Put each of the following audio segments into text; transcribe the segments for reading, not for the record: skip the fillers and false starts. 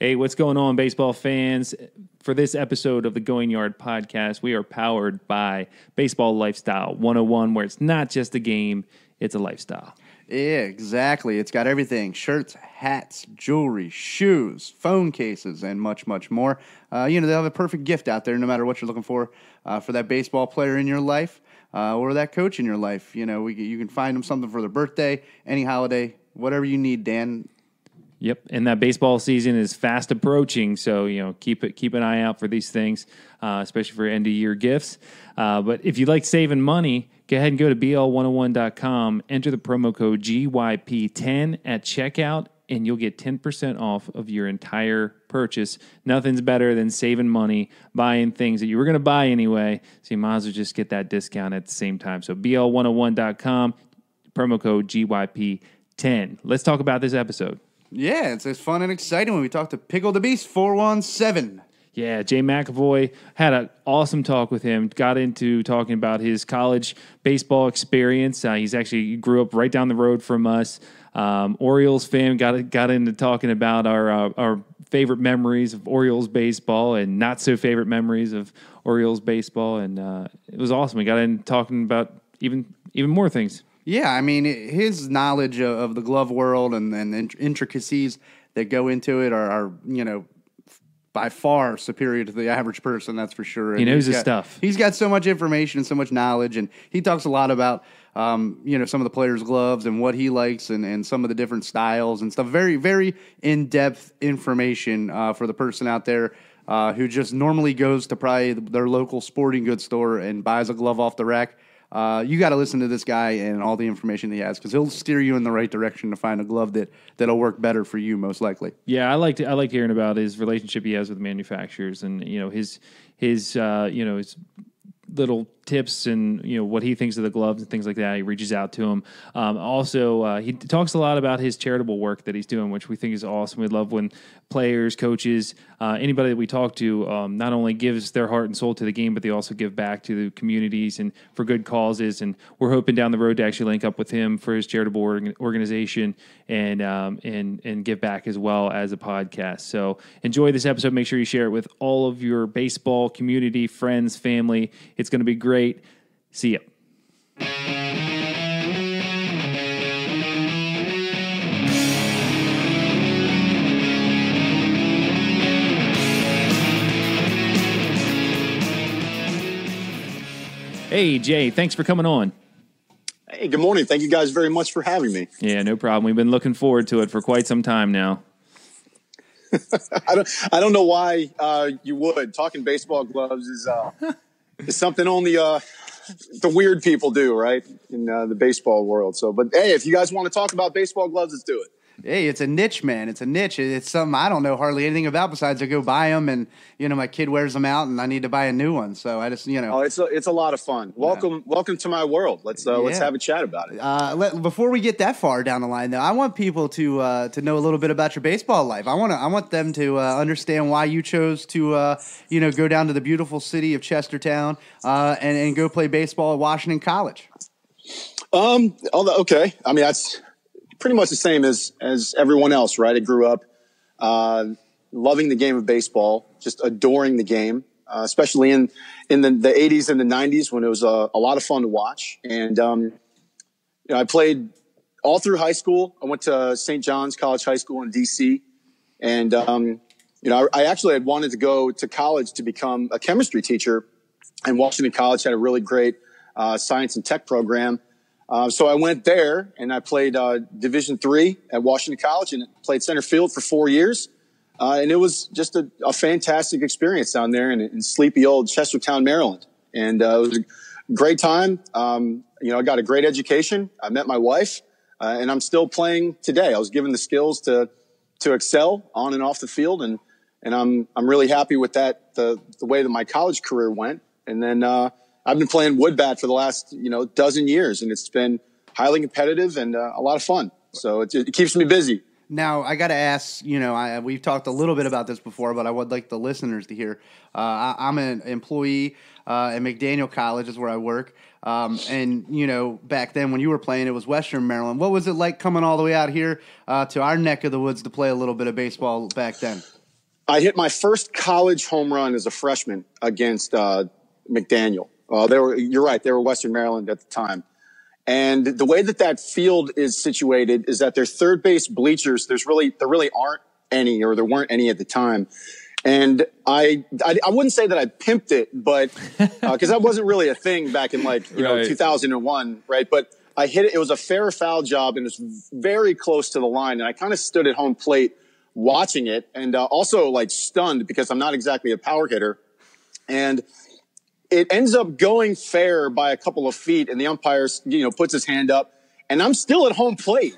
Hey, what's going on, baseball fans? For this episode of the Going Yard podcast, we are powered by Baseball Lifestyle 101, where it's not just a game, it's a lifestyle. Yeah, exactly. It's got everything: shirts, hats, jewelry, shoes, phone cases, and much, much more. They'll have a perfect gift out there no matter what you're looking for that baseball player in your life or that coach in your life. You can find them something for their birthday, any holiday, whatever you need, Dan. Yep, and that baseball season is fast approaching, so keep an eye out for these things, especially for end of year gifts. But if you like saving money, go ahead and go to bl101.com, enter the promo code GYP10 at checkout, and you'll get 10% off of your entire purchase. Nothing's better than saving money, buying things that you were going to buy anyway, so you might as well just get that discount at the same time. So bl101.com, promo code GYP10. Let's talk about this episode. Yeah, it's fun and exciting when we talk to Pickle the Beast 417. Yeah, Jay McEvoy, had an awesome talk with him, got into talking about his college baseball experience. He grew up right down the road from us. Orioles fan, got into talking about our favorite memories of Orioles baseball and not so favorite memories of Orioles baseball. And it was awesome. We got into talking about even more things. Yeah, I mean, his knowledge of the glove world and intricacies that go into it are by far superior to the average person, that's for sure. He knows his stuff. He's got so much information and so much knowledge, and he talks a lot about, some of the players' gloves and what he likes and some of the different styles and stuff. Very, very in-depth information for the person out there who just normally goes to probably their local sporting goods store and buys a glove off the rack. You got to listen to this guy and all the information he has, because he'll steer you in the right direction to find a glove that'll work better for you, most likely. Yeah, I like hearing about his relationship he has with manufacturers, and his little tips and what he thinks of the gloves and things like that. He reaches out to him. Also, he talks a lot about his charitable work that he's doing, which we think is awesome. We love when players, coaches, anybody that we talk to not only gives their heart and soul to the game, but they also give back to the communities and for good causes. And we're hoping down the road to actually link up with him for his charitable organization and give back as well as a podcast. So enjoy this episode. Make sure you share it with all of your baseball community, friends, family. It's going to be great. See ya. Hey, Jay, thanks for coming on. Hey, good morning. Thank you guys very much for having me. Yeah, no problem. We've been looking forward to it for quite some time now. I don't know why you would. Talking baseball gloves is something only the weird people do, right, in the baseball world. So, but hey, if you guys want to talk about baseball gloves, let's do it. Hey, it's a niche, man. It's a niche. It's something I don't know hardly anything about besides I go buy them, and my kid wears them out, and I need to buy a new one. So I just Oh, it's a lot of fun. Welcome to my world. Let's have a chat about it. Before we get that far down the line, though, I want people to know a little bit about your baseball life. I want them to understand why you chose to go down to the beautiful city of Chestertown and go play baseball at Washington College. Okay. I mean, that's pretty much the same as everyone else, right? I grew up loving the game of baseball, just adoring the game, especially in the 80s and the 90s when it was a lot of fun to watch. And I played all through high school. I went to St. John's College High School in D.C. And I actually had wanted to go to college to become a chemistry teacher, and Washington College had a really great science and tech program. So I went there and I played Division III at Washington College and played center field for 4 years. And it was just a fantastic experience down there in sleepy old Chestertown, Maryland. And it was a great time. I got a great education. I met my wife, and I'm still playing today. I was given the skills to excel on and off the field, and I'm really happy with that, the way that my college career went. And then I've been playing wood bat for the last, dozen years, and it's been highly competitive and a lot of fun. So it keeps me busy. Now, I got to ask, we've talked a little bit about this before, but I would like the listeners to hear. I'm an employee at McDaniel College is where I work. And, back then when you were playing, it was Western Maryland. What was it like coming all the way out here to our neck of the woods to play a little bit of baseball back then? I hit my first college home run as a freshman against McDaniel. You're right. They were Western Maryland at the time. And the way that field is situated is that their third base bleachers, there really aren't any, or there weren't any at the time. And I wouldn't say that I pimped it, but, cause that wasn't really a thing back in 2001. Right. But I hit it. It was a fair or foul job, and it was very close to the line. And I kind of stood at home plate watching it, and also stunned because I'm not exactly a power hitter. And it ends up going fair by a couple of feet, and the umpire, puts his hand up, and I'm still at home plate.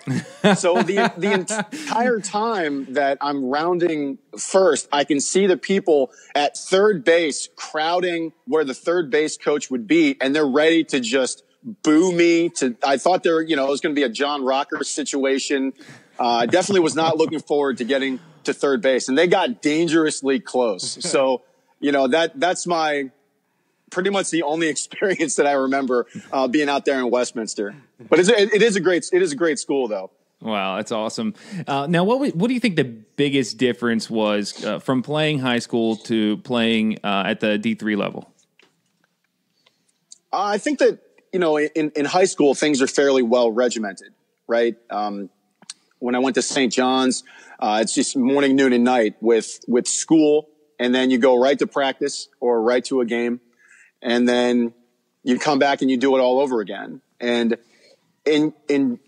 So the entire time that I'm rounding first, I can see the people at third base crowding where the third base coach would be, and they're ready to just boo me. I thought it was going to be a John Rocker situation. I definitely was not looking forward to getting to third base, and they got dangerously close. So, that's my pretty much the only experience that I remember being out there in Westminster. But it is a great school, though. Wow, that's awesome. Now, what do you think the biggest difference was from playing high school to playing at the D3 level? I think that in high school things are fairly well regimented, right? When I went to St. John's, it's just morning, noon, and night with school, and then you go right to practice or right to a game. And then you come back and you do it all over again. And in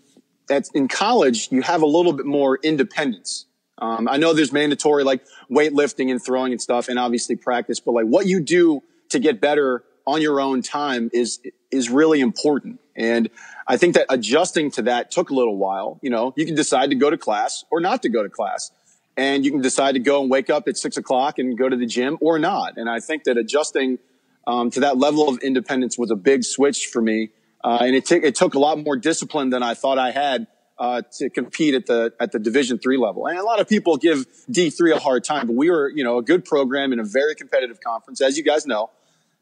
college, you have a little bit more independence. I know there's mandatory weightlifting and throwing and stuff, and obviously practice, but what you do to get better on your own time is really important. And I think that adjusting to that took a little while. You can decide to go to class or not to go to class, and you can decide to go and wake up at 6 o'clock and go to the gym or not. And I think that adjusting to that level of independence was a big switch for me. And it took a lot more discipline than I thought I had, to compete at the Division III level. And a lot of people give D3 a hard time, but we were, a good program in a very competitive conference, as you guys know.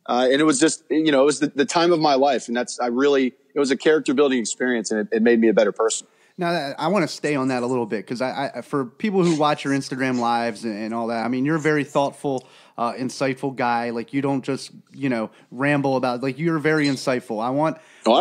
And it was just, it was the time of my life. And it was a character building experience, and it made me a better person. Now, I want to stay on that a little bit, because I for people who watch your Instagram lives and all that, I mean, you're a very thoughtful, insightful guy. You don't just, ramble about, you're very insightful. I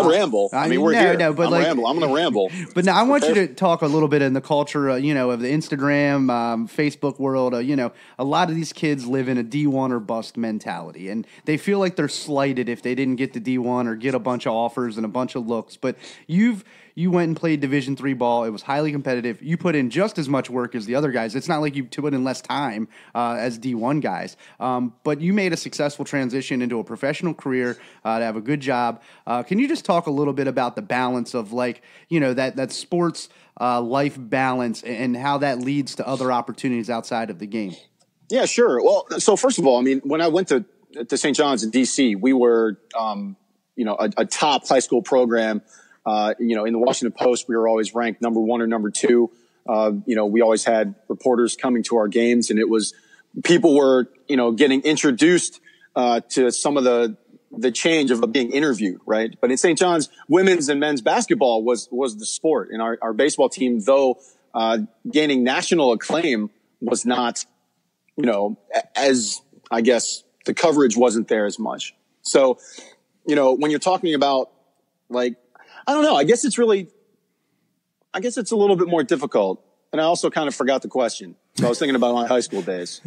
ramble. I mean, we're here. No, but I'm going to ramble. But now I want you to talk a little bit in the culture, of the Instagram, Facebook world. A lot of these kids live in a D1 or bust mentality, and they feel like they're slighted if they didn't get to D1 or get a bunch of offers and a bunch of looks. But you went and played Division III ball. It was highly competitive. You put in just as much work as the other guys. It's not like you put in less time as D1 guys. But you made a successful transition into a professional career to have a good job. Can you just talk a little bit about the balance of that sports life balance and how that leads to other opportunities outside of the game? Yeah, sure. Well, so first of all, I mean, when I went to St. John's in DC, we were, a top high school program. In the Washington Post, we were always ranked number 1 or number 2. We always had reporters coming to our games, and people were, getting introduced, to some of the change of being interviewed, right? But in St. John's, women's and men's basketball was the sport. And our baseball team, though, gaining national acclaim, was not, as I guess the coverage wasn't there as much. So, when you're talking about I don't know. I guess it's a little bit more difficult. And I also kind of forgot the question. So I was thinking about my high school days,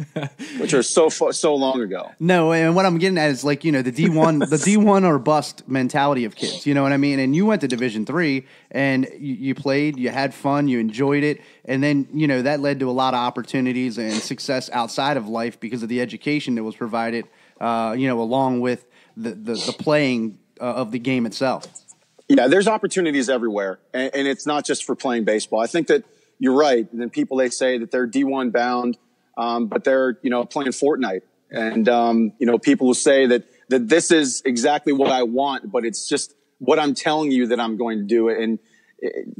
which are so long ago. No, and what I'm getting at is the D1 or bust mentality of kids. You know what I mean? And you went to Division III, and you played, you had fun, you enjoyed it, and then that led to a lot of opportunities and success outside of life because of the education that was provided. Along with the playing of the game itself. Yeah, there's opportunities everywhere, and it's not just for playing baseball. I think that you're right. And then they say that they're D1 bound, but they're, playing Fortnite. And, people will say that this is exactly what I want, but it's just what I'm telling you that I'm going to do. And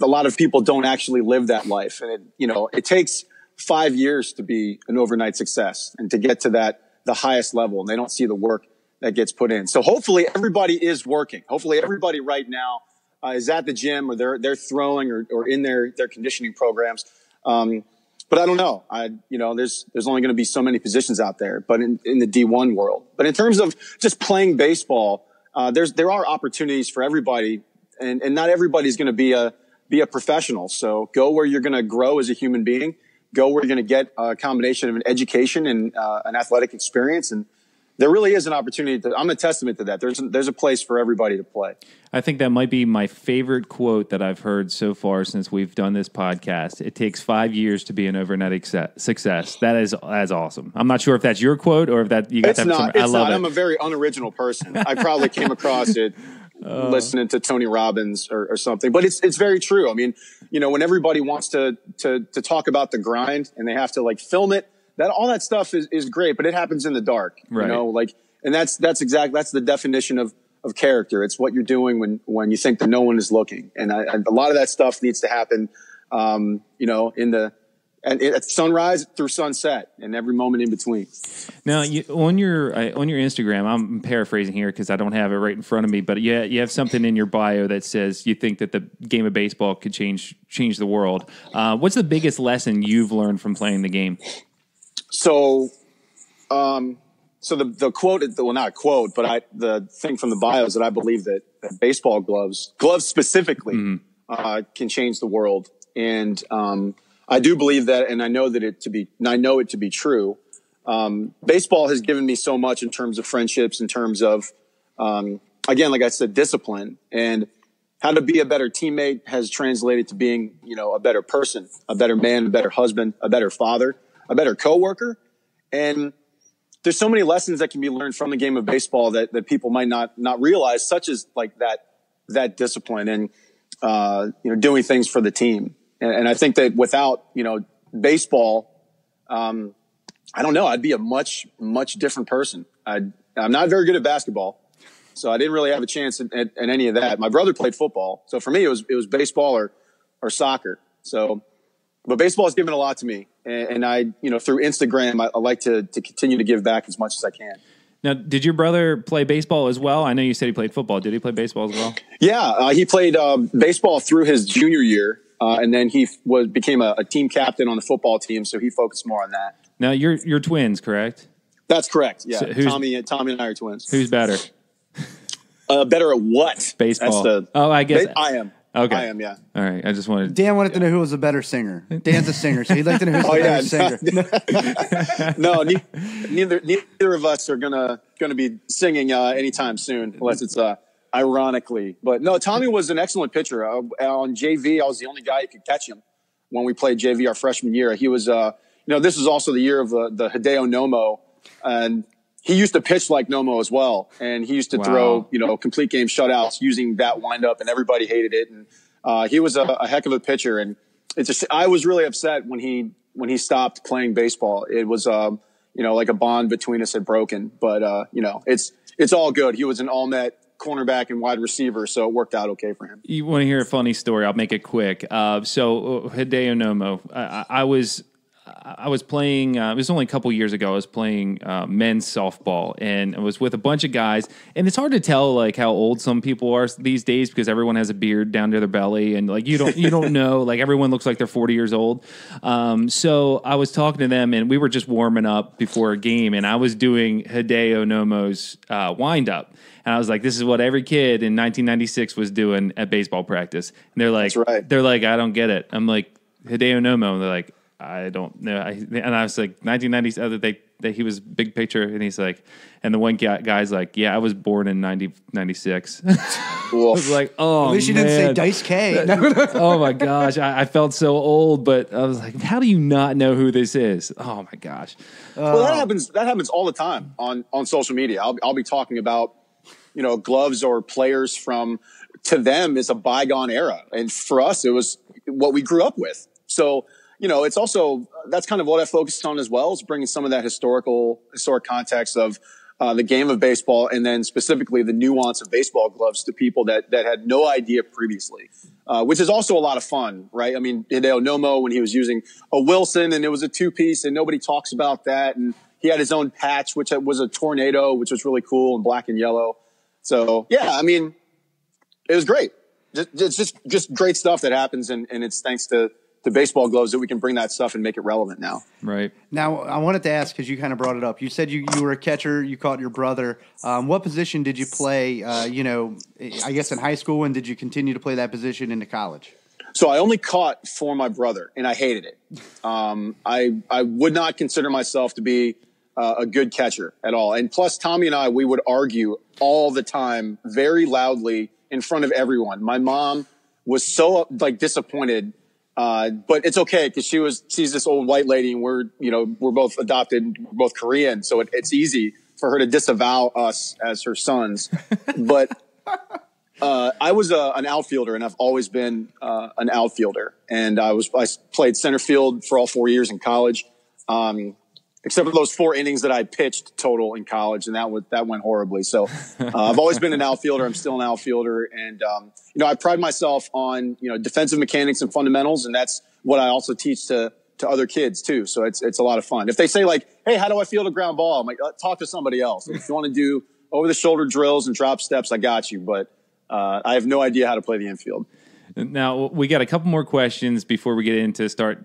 a lot of people don't actually live that life. And, it takes 5 years to be an overnight success and to get to the highest level, and they don't see the work that gets put in. So hopefully everybody is working. Hopefully everybody right now is at the gym, or they're throwing or in their conditioning programs. but I don't know. There's only going to be so many positions out there, but in the D1 world. But in terms of just playing baseball, there are opportunities for everybody, and not everybody's going to be a professional. So go where you're going to grow as a human being. Go where you're going to get a combination of an education and an athletic experience. And there really is an opportunity. I'm a testament to that. There's a place for everybody to play. I think that might be my favorite quote that I've heard so far since we've done this podcast. It takes 5 years to be an overnight success. That's awesome. I'm not sure if that's your quote or if that you got it's that. Not. I love it. I'm a very unoriginal person. I probably came across it listening to Tony Robbins or something, but it's very true. I mean, when everybody wants to talk about the grind and they have to like film it, all that stuff is great, but it happens in the dark, right. And that's the definition of character. It's what you're doing when you think that no one is looking. And a lot of that stuff needs to happen, at sunrise through sunset and every moment in between. Now, on your Instagram, I'm paraphrasing here because I don't have it right in front of me, but you have something in your bio that says you think that the game of baseball could change the world. What's the biggest lesson you've learned from playing the game? So the quote, well, not a quote, but the thing from the bio is that I believe that baseball gloves specifically, can change the world. And, I do believe that, and I know it to be true. Baseball has given me so much in terms of friendships, in terms of, again, like I said, discipline, and how to be a better teammate has translated to being, a better person, a better man, a better husband, a better father, a better coworker. And there's so many lessons that can be learned from the game of baseball that people might not realize, such as like that discipline and, doing things for the team. And I think that without, baseball, I don't know, I'd be a much, much different person. I'm not very good at basketball, so I didn't really have a chance at any of that. My brother played football. So for me, it was baseball or soccer. But baseball has given a lot to me. And I, through Instagram, I like to continue to give back as much as I can. Now, did your brother play baseball as well? I know you said he played football. Did he play baseball as well? Yeah, he played baseball through his junior year. And then he became a team captain on the football team, so he focused more on that. Now, you're twins, correct? That's correct. Yeah, so Tommy and I are twins. Who's better? Better at what? Baseball. I guess I am. Okay, I am. Yeah. All right. I just wanted. Dan wanted to know who was a better singer. Dan's a singer, so he'd like to know who's the better singer. No, neither of us are gonna be singing anytime soon, unless it's ironically. But no, Tommy was an excellent pitcher. On JV, I was the only guy who could catch him when we played JV our freshman year. He was, this was also the year of the Hideo Nomo, and he used to pitch like Nomo as well. And he used to throw, complete game shutouts using that windup, and everybody hated it. And he was a heck of a pitcher. And I was really upset when he stopped playing baseball. It was, like a bond between us had broken. But it's all good. He was an all-net cornerback and wide receiver, so it worked out okay for him. You want to hear a funny story? I'll make it quick. So Hideo Nomo, I was playing, it was only a couple years ago, I was playing men's softball, and I was with a bunch of guys, and it's hard to tell like how old some people are these days because everyone has a beard down to their belly, and like you don't know, like everyone looks like they're 40 years old. So I was talking to them, and we were just warming up before a game, and I was doing Hideo Nomo's wind up. And I was like, this is what every kid in 1996 was doing at baseball practice. And they're like, That's right. They're like, I don't get it. I'm like, Hideo Nomo. And they're like, I don't know. And I was like, 1990s, he was big picture. And he's like, and the one guy's like, yeah, I was born in 96. I was like, oh, at least you didn't say Dice K. Oh my gosh. I felt so old, but I was like, how do you not know who this is? Oh my gosh. Well, that happens all the time on social media. I'll be talking about, gloves or players to them is a bygone era. And for us, it was what we grew up with. So, it's also, that's kind of what I focused on as well, is bringing some of that historic context of the game of baseball, and then specifically the nuance of baseball gloves to people that had no idea previously, which is also a lot of fun, right? I mean, Hideo Nomo, when he was using a Wilson and it was a two-piece and nobody talks about that. And he had his own patch, which was a tornado, which was really cool, in black and yellow. So, yeah, I mean, it was great. It's just great stuff that happens, and it's thanks to baseball gloves that we can bring that stuff and make it relevant now. Right. Now, I wanted to ask, because you kind of brought it up. You said you were a catcher. You caught your brother. What position did you play, I guess in high school, and did you continue to play that position into college? So I only caught for my brother, and I hated it. I would not consider myself to be a good catcher at all. And plus, Tommy and I, we would argue all the time, very loudly in front of everyone. My mom was so disappointed, but it's okay because she's this old white lady, and we're both adopted, we're both Korean, so it's easy for her to disavow us as her sons. But I was an outfielder, and I've always been an outfielder. And I played center field for all 4 years in college, except for those 4 innings that I pitched total in college, and that went horribly. So I've always been an outfielder. I'm still an outfielder, and I pride myself on defensive mechanics and fundamentals, and that's what I also teach to other kids too. So it's a lot of fun. If they say "Hey, how do I field a ground ball?" I'm like, talk to somebody else. If you want to do over the shoulder drills and drop steps, I got you, but I have no idea how to play the infield. Now, we got a couple more questions before we get into start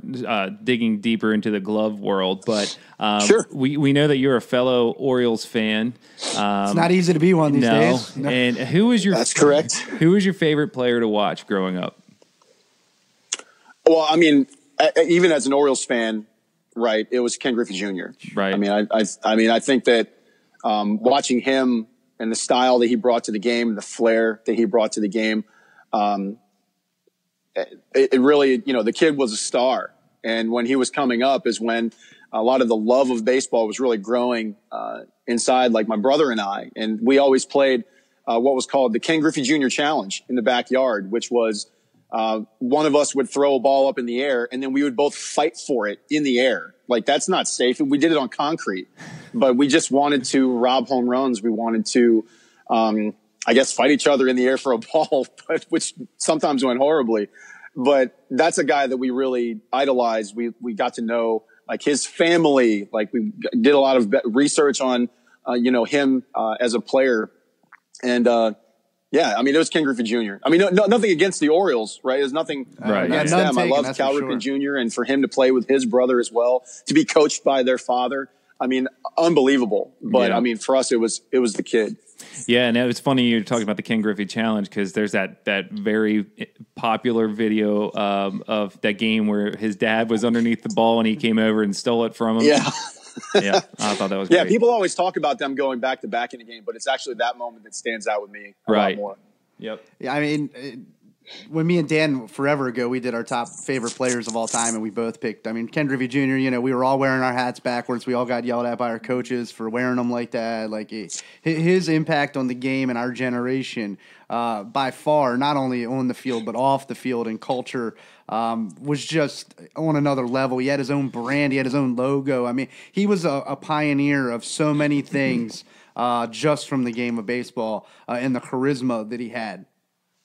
digging deeper into the glove world. But sure. We know that you're a fellow Orioles fan. It's not easy to be one these days. No. And that's correct. Who was your favorite player to watch growing up? Well, I mean, even as an Orioles fan, right, it was Ken Griffey Jr. Right. I think that watching him and the style that he brought to the game, the flair that he brought to the game, it really, the kid was a star. And when he was coming up is when a lot of the love of baseball was really growing inside, like my brother and I. And we always played what was called the Ken Griffey Jr. Challenge in the backyard, which was one of us would throw a ball up in the air, and then we would both fight for it in the air. Like, that's not safe. We did it on concrete, but we just wanted to rob home runs. We wanted to, fight each other in the air for a ball, which sometimes went horribly. But that's a guy that we really idolized. We got to know his family. We did a lot of research on, him as a player. And, it was Ken Griffey Jr. Nothing against the Orioles, right? There's nothing against them. I love Cal Ripken Jr. and for him to play with his brother as well, to be coached by their father. Unbelievable. But for us, it was the kid. Yeah, and it was funny you were talking about the Ken Griffey Challenge because there's that very popular video of that game where his dad was underneath the ball and he came over and stole it from him. Yeah. Yeah, I thought that was great. Yeah, people always talk about them going back to back in the game, but it's actually that moment that stands out with me a lot more. Yep. Yeah, when me and Dan forever ago, we did our top favorite players of all time, and we both picked, Ken Griffey Jr., we were all wearing our hats backwards. We all got yelled at by our coaches for wearing them like that. His impact on the game and our generation, by far, not only on the field, but off the field and culture, was just on another level. He had his own brand. He had his own logo. He was a pioneer of so many things just from the game of baseball and the charisma that he had.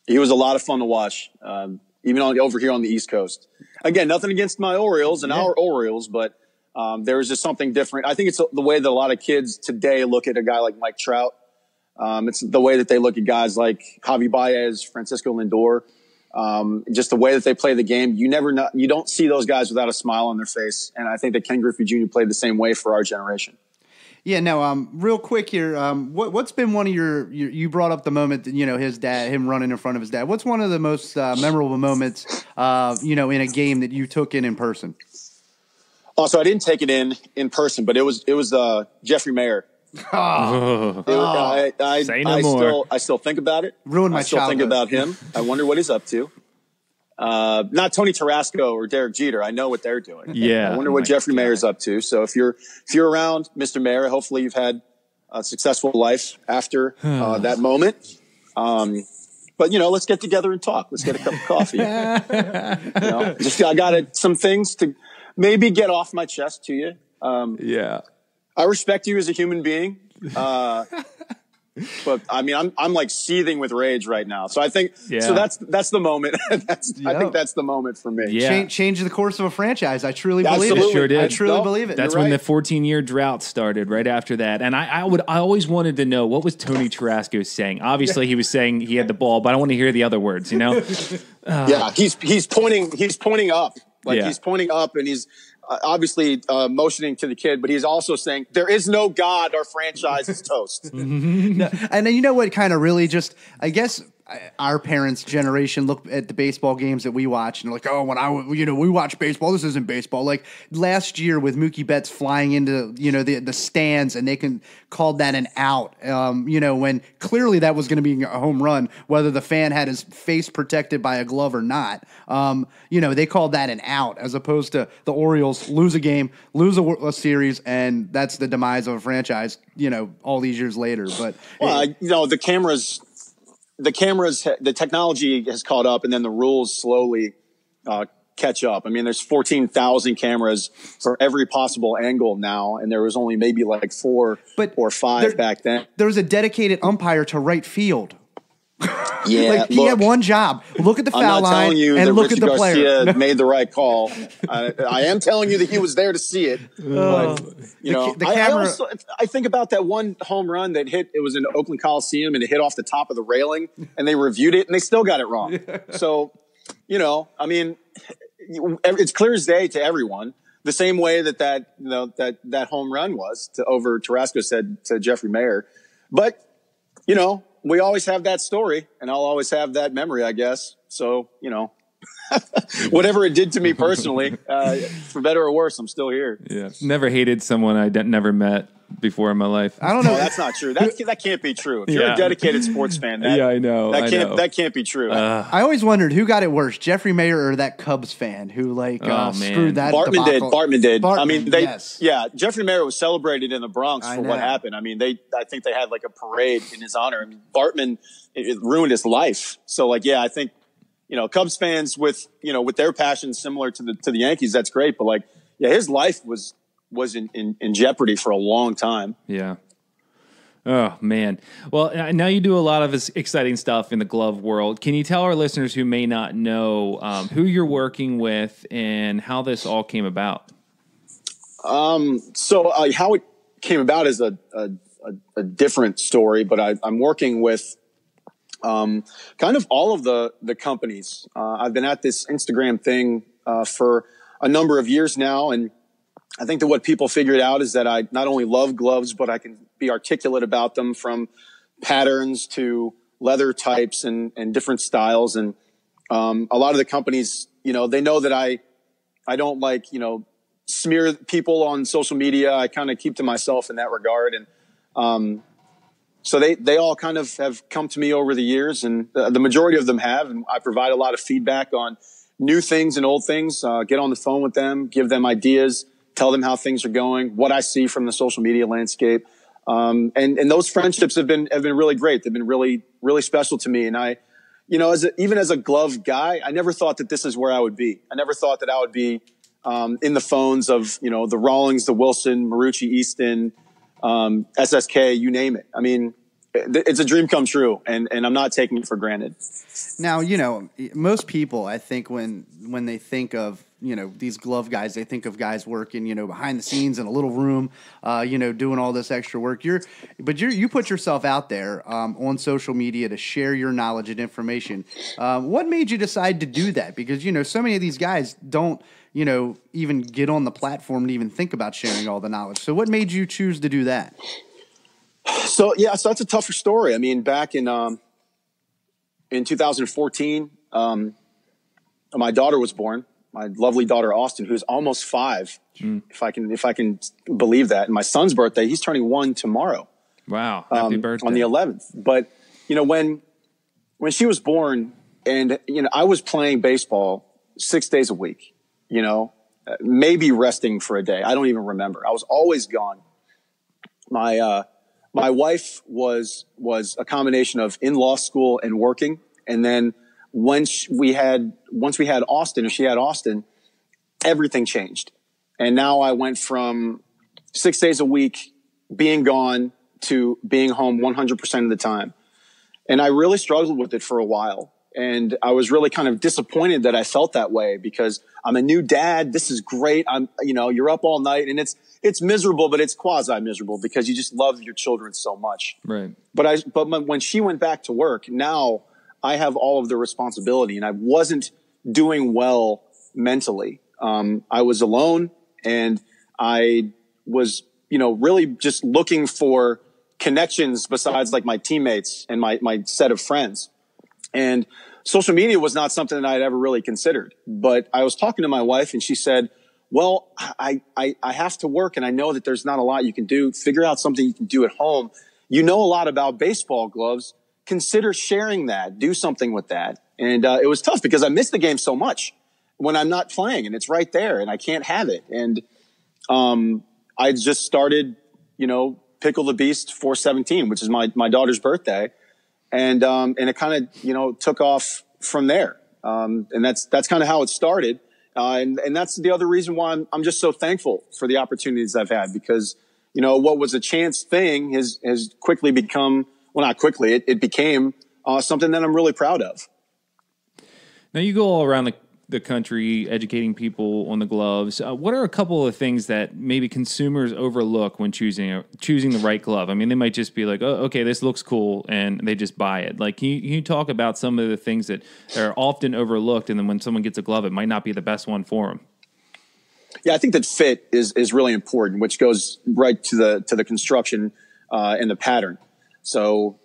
He was a lot of fun to watch, even over here on the East Coast. Again, nothing against my Orioles and our Orioles, but there was just something different. I think it's the way that a lot of kids today look at a guy like Mike Trout. It's the way that they look at guys like Javi Baez, Francisco Lindor. Just the way that they play the game. You don't see those guys without a smile on their face. And I think that Ken Griffey Jr. played the same way for our generation. Yeah, no, real quick here, what's been one of you brought up the moment that, his dad, him running in front of his dad. What's one of the most memorable moments, in a game that you took in person? Also, I didn't take it in person, but it was Jeffrey Mayer. Say no more. I still think about it. Ruined my I still childhood. think about him. I wonder what he's up to. Not Tony Tarasco or Derek Jeter. I know what they're doing. Yeah. I wonder what Jeffrey Mayer's up to. So if you're around, Mr. Mayer, hopefully you've had a successful life after that moment. But let's get together and talk. Let's get a cup of coffee. I got some things to maybe get off my chest to you. I respect you as a human being. But I'm like seething with rage right now. So I think so that's the moment. I think that's the moment for me. Yeah. Change the course of a franchise. I truly believe it. Sure did. I truly believe it. That's when the 14-year drought started right after that. And I always wanted to know, what was Tony Tarasco saying? Obviously he was saying he had the ball, but I want to hear the other words, Yeah, he's pointing up. Like Yeah. he's pointing up and he's obviously motioning to the kid, but he's also saying, there is no God. Our franchise is toast. No, and then you know what kind of really just, I guess our parents' generation look at the baseball games that we watch and they're like, oh, we watch baseball. This isn't baseball. Like last year with Mookie Betts flying into, the stands and they called that an out, when clearly that was going to be a home run, whether the fan had his face protected by a glove or not. They called that an out as opposed to the Orioles lose a game, lose a series, and that's the demise of a franchise, all these years later. But the technology has caught up, and then the rules slowly catch up. I mean, there's 14,000 cameras for every possible angle now, and there was only maybe like 4 or 5 back then. There was a dedicated umpire to right field. Yeah, he had one job: look at the foul line and look at the player. Garcia made the right call. I am telling you that he was there to see it. But, the camera. I think about that one home run that hit. It was in Oakland Coliseum and it hit off the top of the railing, and they reviewed it and they still got it wrong. So, I mean, it's clear as day to everyone. The same way that home run was over Tarasco said to Jeffrey Mayer, but we always have that story, and I'll always have that memory, I guess. So, whatever it did to me personally, for better or worse, I'm still here. Yeah. Never hated someone I never met before in my life. I don't know. No, that's not true. That can't be true. If you're a dedicated sports fan, I know. That can't be true. I always wondered who got it worse, Jeffrey Mayer or that Cubs fan who screwed that. Bartman did. Bartman, I mean, yes. Jeffrey Mayer was celebrated in the Bronx for what happened. I mean, I think they had like a parade in his honor. I mean, Bartman, it ruined his life. So I think, Cubs fans with their passion similar to the Yankees, that's great. But his life was in jeopardy for a long time. Yeah. Oh, man. Well, now you do a lot of this exciting stuff in the glove world. Can you tell our listeners who may not know who you're working with and how this all came about? So how it came about is a different story, but I'm working with kind of all of the companies. I've been at this Instagram thing for a number of years now, and I think that what people figured out is that I not only love gloves, but I can be articulate about them, from patterns to leather types and different styles. And a lot of the companies, they know that I don't smear people on social media. I kind of keep to myself in that regard. And so they all kind of have come to me over the years, and the majority of them have. And I provide a lot of feedback on new things and old things, get on the phone with them, give them ideas, tell them how things are going, what I see from the social media landscape. And those friendships have been really great. They've been really, really special to me. And I, even as a glove guy, I never thought that this is where I would be. I never thought that I would be, in the phones of, the Rawlings, the Wilson, Marucci, Easton, SSK, you name it. I mean, it's a dream come true, and I'm not taking it for granted. Now, most people, I think when they think of, these glove guys, they think of guys working, behind the scenes in a little room, doing all this extra work. You put yourself out there on social media to share your knowledge and information. What made you decide to do that? Because, so many of these guys don't, even get on the platform to even think about sharing all the knowledge. So what made you choose to do that? So that's a tougher story. I mean, back in 2014, my daughter was born. My lovely daughter Austin, who's almost 5, if I can believe that. And my son's birthday, he's turning 1 tomorrow. Wow, happy birthday on the 11th. But when she was born, and I was playing baseball 6 days a week. Maybe resting for a day. I don't even remember. I was always gone. My wife was a combination of in law school and working. And then once we had Austin, everything changed. And now I went from 6 days a week being gone to being home 100% of the time. And I really struggled with it for a while. And I was really kind of disappointed that I felt that way, because I'm a new dad. This is great. You're up all night, and it's miserable, but it's quasi miserable because you just love your children so much. Right. But when she went back to work, now I have all of the responsibility, and I wasn't doing well mentally. I was alone, and I was, really just looking for connections besides like my teammates and my set of friends. And social media was not something that I'd ever really considered. But I was talking to my wife, and she said, well, I have to work, and I know that there's not a lot you can do. Figure out something you can do at home. You know a lot about baseball gloves. Consider sharing that. Do something with that. And it was tough because I miss the game so much when I'm not playing, and it's right there, and I can't have it. And I just started, Pickle the Beast 417, which is my daughter's birthday. And it kind of, took off from there. And that's kind of how it started. And that's the other reason why I'm just so thankful for the opportunities I've had, because, what was a chance thing has quickly become, well, not quickly, it became something that I'm really proud of. Now you go all around the country educating people on the gloves. What are a couple of things that maybe consumers overlook when choosing the right glove? I mean, they might just be like, oh, okay, this looks cool, and they just buy it. Like, can you talk about some of the things that are often overlooked, and then when someone gets a glove, it might not be the best one for them? Yeah, I think that fit is really important, which goes right to the construction and the pattern. So,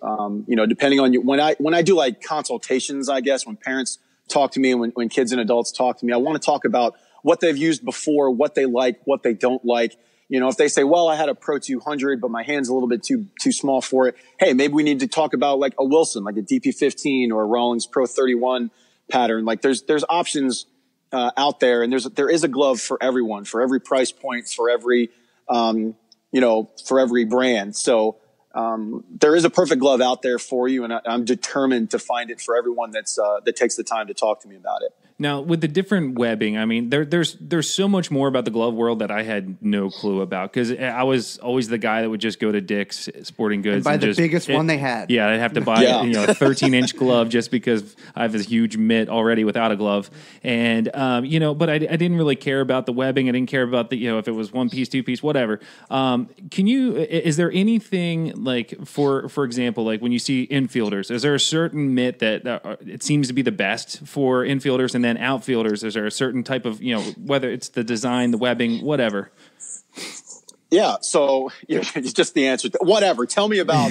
depending on you, when I do like consultations, I guess, when parents talk to me and when kids and adults talk to me, I want to talk about what they've used before, what they like, what they don't like. If they say, well, I had a Pro 200, but my hand's a little bit too small for it. Hey, maybe we need to talk about like a Wilson, like a DP15 or a Rawlings Pro 31 pattern. Like there's options out there, and there is a glove for everyone, for every price point, for every for every brand. So there is a perfect glove out there for you, and I'm determined to find it for everyone that takes the time to talk to me about it. Now, with the different webbing, I mean, there's so much more about the glove world that I had no clue about, because I was always the guy that would just go to Dick's Sporting Goods and buy the biggest one they had. Yeah, I'd have to buy a 13-inch glove just because I have this huge mitt already without a glove, and but I didn't really care about the webbing. I didn't care about the if it was one piece, two piece, whatever. Is there anything like for example, like when you see infielders, is there a certain mitt that it seems to be the best for infielders, and then outfielders, is there a certain type of, whether it's the design, the webbing, whatever? Yeah. So it's just the answer. Whatever. Tell me about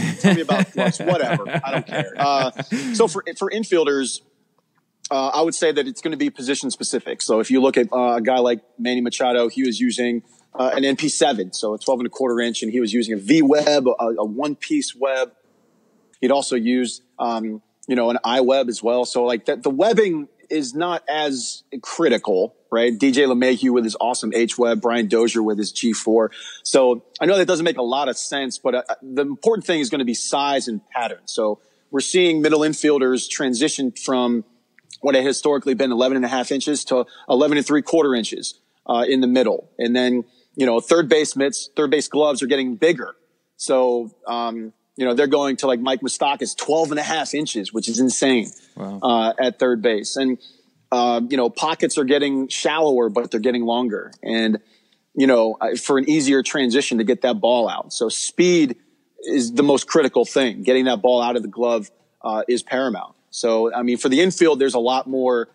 gloves. Whatever. I don't care. So for infielders, I would say that it's going to be position specific. So if you look at a guy like Manny Machado, he was using an NP7, so a 12.25 inch, and he was using a V Webb, a one-piece web. He'd also used, an I Webb as well. So like that, the webbing is not as critical, right? DJ LeMahieu with his awesome H-Web, Brian Dozier with his G4. So I know that doesn't make a lot of sense, but the important thing is going to be size and pattern. So we're seeing middle infielders transition from what had historically been 11.5 inches to 11.75 inches in the middle. And then, third base mitts, third base gloves are getting bigger. So, they're going to like Mike Moustakas 12.5 inches, which is insane. Wow. At third base. And, pockets are getting shallower, but they're getting longer. And, for an easier transition to get that ball out. So speed is the most critical thing. Getting that ball out of the glove is paramount. So, I mean, for the infield, there's a lot more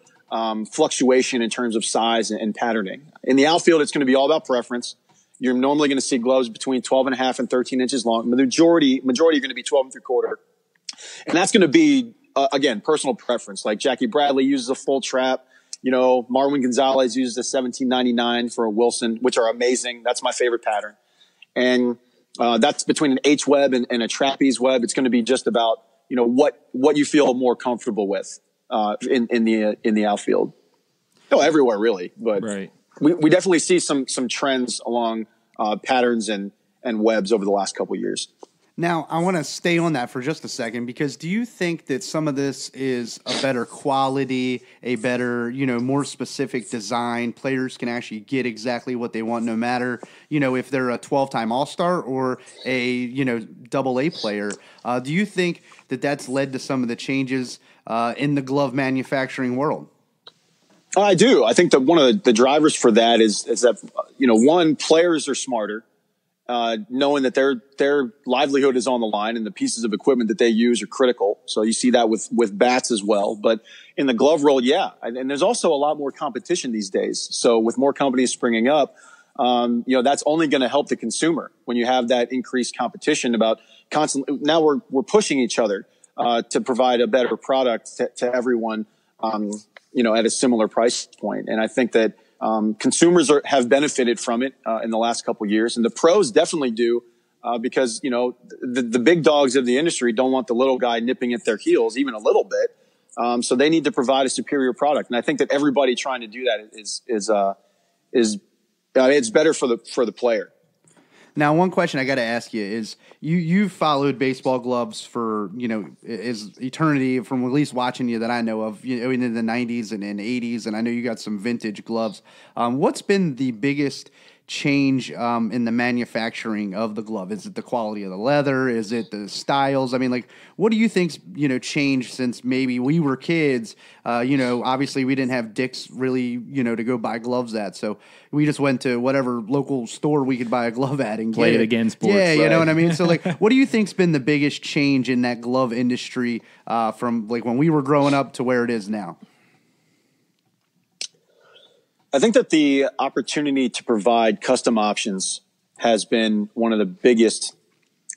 fluctuation in terms of size and patterning. In the outfield, it's going to be all about preference. You're normally going to see gloves between 12.5 and 13 inches long. The majority are going to be 12.75. And that's going to be, again, personal preference. Like Jackie Bradley uses a full trap. Marwin Gonzalez uses a 1799 for a Wilson, which are amazing. That's my favorite pattern. And that's between an H-Web and a trapeze web. It's going to be just about, what you feel more comfortable with in the outfield. Everywhere really, but right. We definitely see some trends along patterns and webs over the last couple of years. Now, I want to stay on that for just a second, because do you think that some of this is a better quality, a better, more specific design? Players can actually get exactly what they want, no matter, if they're a 12-time All-Star or a, AA player. Do you think that that's led to some of the changes in the glove manufacturing world? I do. I think that one of the drivers for that is that, one, players are smarter. knowing that their livelihood is on the line and the pieces of equipment that they use are critical. So you see that with bats as well. But in the glove world, yeah. And there's also a lot more competition these days. So with more companies springing up, that's only going to help the consumer when you have that increased competition about constantly. Now we're pushing each other, to provide a better product to everyone, at a similar price point. And I think that, consumers have benefited from it, in the last couple of years, and the pros definitely do, because, the big dogs of the industry don't want the little guy nipping at their heels, even a little bit. So they need to provide a superior product. And I think that everybody trying to do that is it's better for the player. Now, one question I got to ask you is you've followed baseball gloves for, is eternity, from at least watching you that I know of, in the 90s and 80s, and I know you got some vintage gloves. What's been the biggest change in the manufacturing of the glove? Is it the quality of the leather? Is it the styles? I mean, what do you think's, changed since maybe we were kids? Obviously we didn't have Dick's really, to go buy gloves at. So we just went to whatever local store we could buy a glove at and play it again sports. Yeah, right. You know what I mean? So what do you think's been the biggest change in that glove industry from when we were growing up to where it is now? I think that the opportunity to provide custom options has been one of the biggest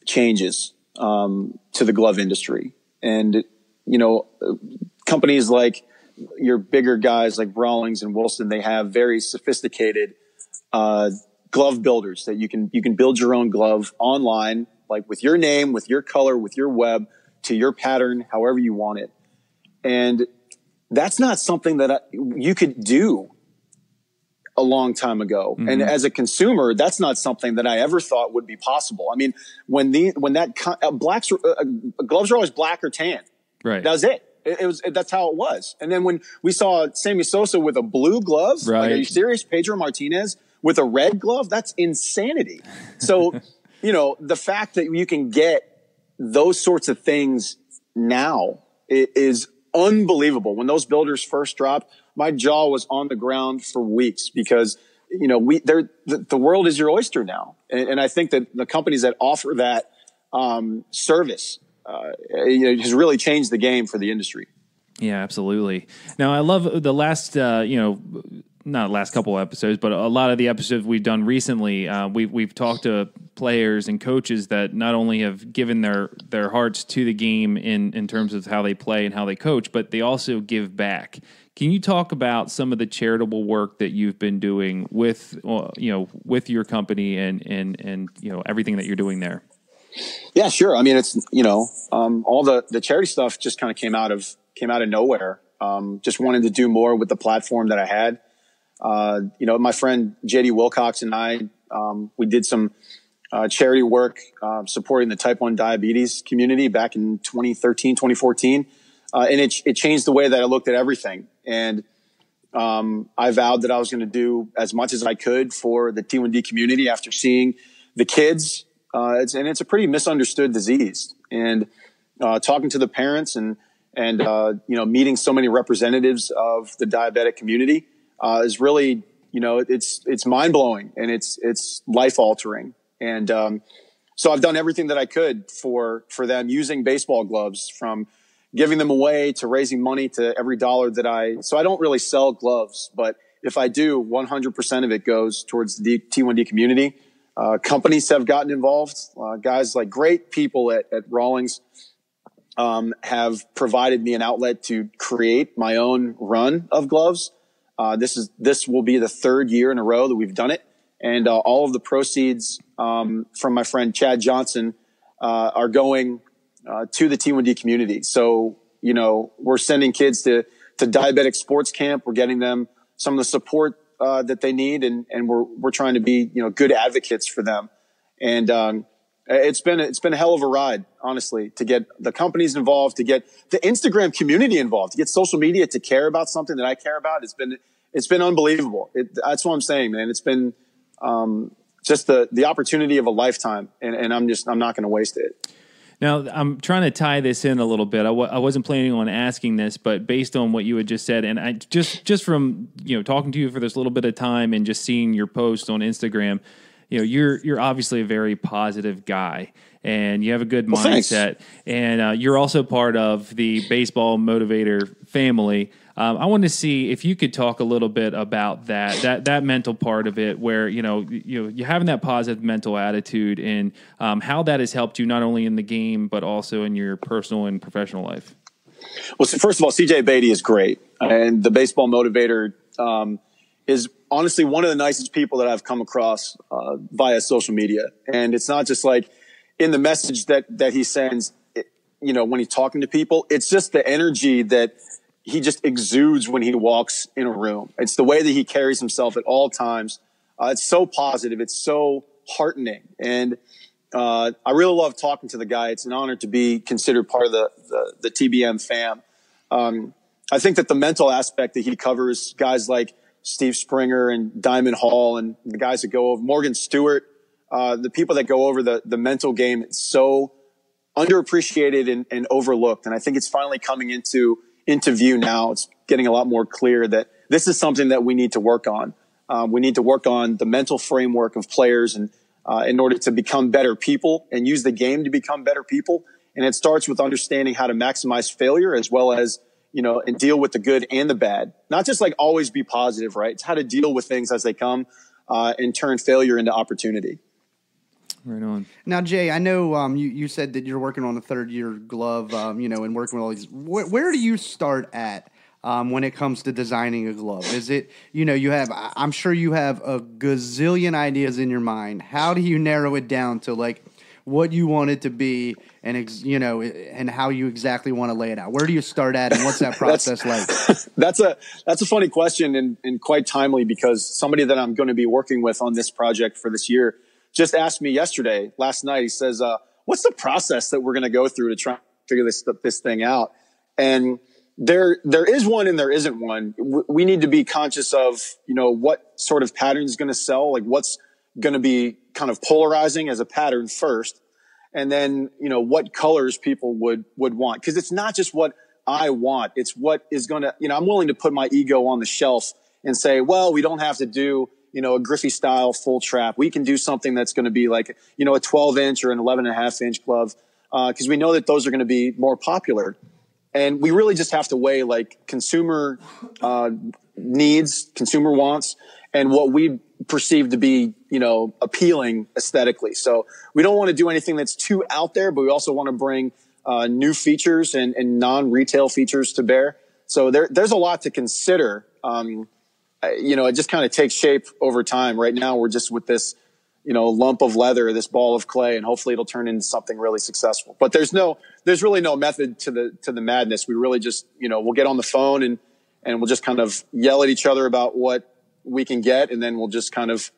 changes to the glove industry. And, companies like your bigger guys like Rawlings and Wilson, they have very sophisticated glove builders that you can build your own glove online, like with your name, with your color, with your web, to your pattern, however you want it. And that's not something that you could do a long time ago. Mm-hmm. And as a consumer, that's not something that I ever thought would be possible. I mean, gloves are always black or tan. Right. That was it. That's how it was. And then when we saw Sammy Sosa with a blue glove, right. Are you serious? Pedro Martinez with a red glove? That's insanity. So, the fact that you can get those sorts of things now is unbelievable. When those builders first dropped, my jaw was on the ground for weeks because, the world is your oyster now. And I think that the companies that offer that, service, has really changed the game for the industry. Yeah, absolutely. Now, I love the last, not last couple of episodes, but a lot of the episodes we've done recently, we've talked to players and coaches that not only have given their hearts to the game in terms of how they play and how they coach, but they also give back. Can you talk about some of the charitable work that you've been doing with your company and everything that you're doing there? Yeah, sure. I mean, it's, all the charity stuff just kind of came out of nowhere. Just wanted to do more with the platform that I had. My friend JD Wilcox and I, we did some charity work supporting the type 1 diabetes community back in 2013, 2014. And it changed the way that I looked at everything. And I vowed that I was going to do as much as I could for the T1D community after seeing the kids. It's a pretty misunderstood disease. And talking to the parents and meeting so many representatives of the diabetic community is really, it's mind blowing and it's life altering. And so I've done everything that I could for them using baseball gloves, from giving them away to raising money to every dollar so I don't really sell gloves, but if I do, 100% of it goes towards the T1D community. Companies have gotten involved. Guys like great people at Rawlings have provided me an outlet to create my own run of gloves. This will be the third year in a row that we've done it. And all of the proceeds from my friend Chad Johnson are going to the T1D community. So, we're sending kids to diabetic sports camp. We're getting them some of the support that they need, and we're trying to be, good advocates for them. And it's been a hell of a ride, honestly, to get the companies involved, to get the Instagram community involved, to get social media to care about something that I care about. It's been unbelievable. That's what I'm saying, man. It's been just the opportunity of a lifetime, and I'm not going to waste it. Now, I'm trying to tie this in a little bit. I wasn't planning on asking this, but based on what you had just said, and I just from talking to you for this little bit of time and just seeing your post on Instagram, you're obviously a very positive guy, and you have a good mindset, and you're also part of the Baseball Motivator family. I wanted to see if you could talk a little bit about that mental part of it, where you're having that positive mental attitude, and how that has helped you not only in the game but also in your personal and professional life. Well, so first of all, CJ Beatty is great, and the Baseball Motivator is honestly one of the nicest people that I've come across via social media. And it's not just like in the message that he sends, when he's talking to people, it's just the energy that he just exudes when he walks in a room. It's the way that he carries himself at all times. It's so positive. It's so heartening. And I really love talking to the guy. It's an honor to be considered part of the TBM fam. I think that the mental aspect that he covers, guys like Steve Springer and Diamond Hall and the guys that go over, Morgan Stewart, the people that go over the mental game, it's so underappreciated and overlooked. And I think it's finally coming into view now. It's getting a lot more clear that this is something that we need to work on. We need to work on the mental framework of players and in order to become better people and use the game to become better people. And it starts with understanding how to maximize failure as well as, and deal with the good and the bad. Not just like always be positive, right? It's how to deal with things as they come and turn failure into opportunity. Right on. Now, Jay, I know you said that you're working on a third-year glove, and working with all these. Where do you start at when it comes to designing a glove? Is it, I'm sure you have a gazillion ideas in your mind. How do you narrow it down to like what you want it to be and, and how you exactly want to lay it out? Where do you start at, and what's that process like? That's a funny question and quite timely, because somebody that I'm going to be working with on this project for this year just asked me last night. He says, what's the process that we're going to go through to try and figure this thing out? And there is one and there isn't one. We need to be conscious of, what sort of pattern is going to sell, like what's going to be kind of polarizing as a pattern first. And then, what colors people would want. Cause it's not just what I want. It's what is going to, I'm willing to put my ego on the shelf and say, well, we don't have to do, a Griffey style full trap. We can do something that's going to be like, a 12-inch or an 11.5-inch glove. Cause we know that those are going to be more popular. And we really just have to weigh like consumer, needs, consumer wants, and what we perceive to be, appealing aesthetically. So we don't want to do anything that's too out there, but we also want to bring, new features and non-retail features to bear. So there's a lot to consider. It just kind of takes shape over time. Right now, we're just with this, lump of leather, this ball of clay, and hopefully it'll turn into something really successful. But there's really no method to the madness. We really just, we'll get on the phone and we'll just kind of yell at each other about what we can get. And then we'll just kind of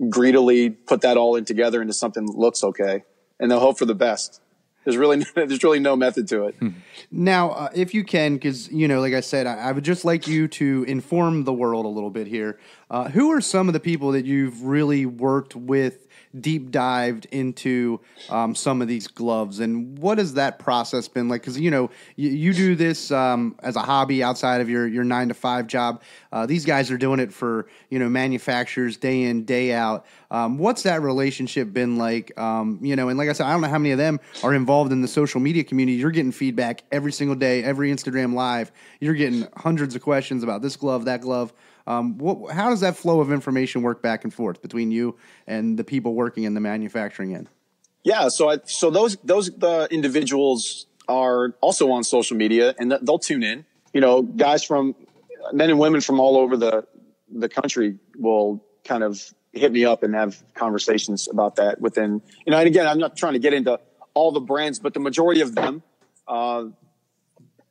greedily put that all in together into something that looks okay. And they'll hope for the best. There's really no method to it. Now, if you can, because, like I said, I would just like you to inform the world a little bit here. Who are some of the people that you've really worked with, deep dived into some of these gloves, and what has that process been like? Because, you do this as a hobby outside of your 9-to-5 job. These guys are doing it for, manufacturers day in, day out. What's that relationship been like? And like I said, I don't know how many of them are involved in the social media community. You're getting feedback every single day, every Instagram live. You're getting hundreds of questions about this glove, that glove. How does that flow of information work back and forth between you and the people working in the manufacturing end? Yeah. So those individuals are also on social media, and they'll tune in. Guys from men and women from all over the country will kind of hit me up and have conversations about that within, and again, I'm not trying to get into all the brands, but the majority of them,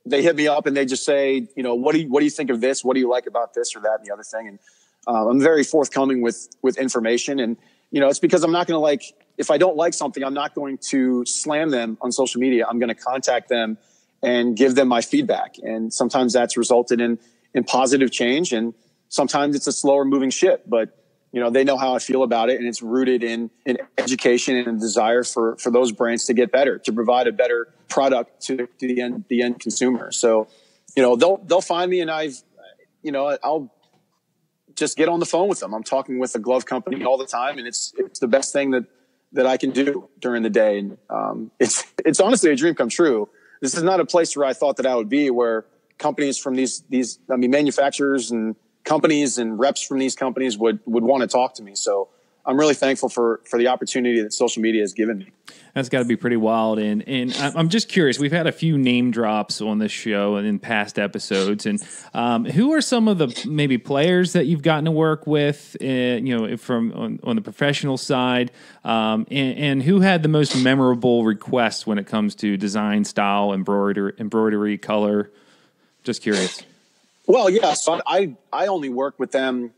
they hit me up and they just say, what do you think of this? What do you like about this or that and the other thing? And I'm very forthcoming with information. And, it's because I'm not going to if I don't like something, I'm not going to slam them on social media. I'm going to contact them and give them my feedback. And sometimes that's resulted in positive change. And sometimes it's a slower moving ship, but they know how I feel about it. And it's rooted in education and a desire for those brands to get better, to provide a better product to the end consumer. So, they'll find me, and I'll just get on the phone with them. I'm talking with a glove company all the time, and it's the best thing that I can do during the day. And it's honestly a dream come true. This is not a place where I thought that I would be, where companies from these manufacturers and companies and reps from these companies would want to talk to me. So I'm really thankful for the opportunity that social media has given me. That's got to be pretty wild. And I'm just curious, we've had a few name drops on this show and in past episodes. And who are some of the maybe players that you've gotten to work with, from on the professional side? And who had the most memorable requests when it comes to design, style, embroidery, color? Just curious. Well, yeah. So I only work with them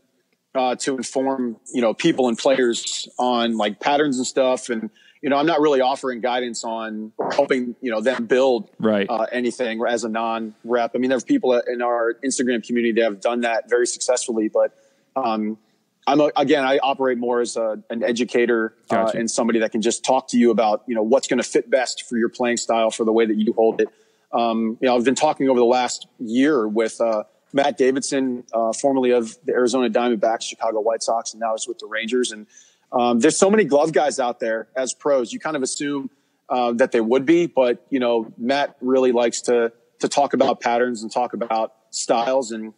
to inform, people and players on like patterns and stuff. And, I'm not really offering guidance on or helping, them build anything as a non-rep. I mean, there's people in our Instagram community that have done that very successfully, but I operate more as an educator and somebody that can just talk to you about, what's going to fit best for your playing style, for the way that you hold it. I've been talking over the last year with Matt Davidson, formerly of the Arizona Diamondbacks, Chicago White Sox, and now is with the Rangers. And there's so many glove guys out there as pros. You kind of assume that they would be, but Matt really likes to talk about patterns and talk about styles. And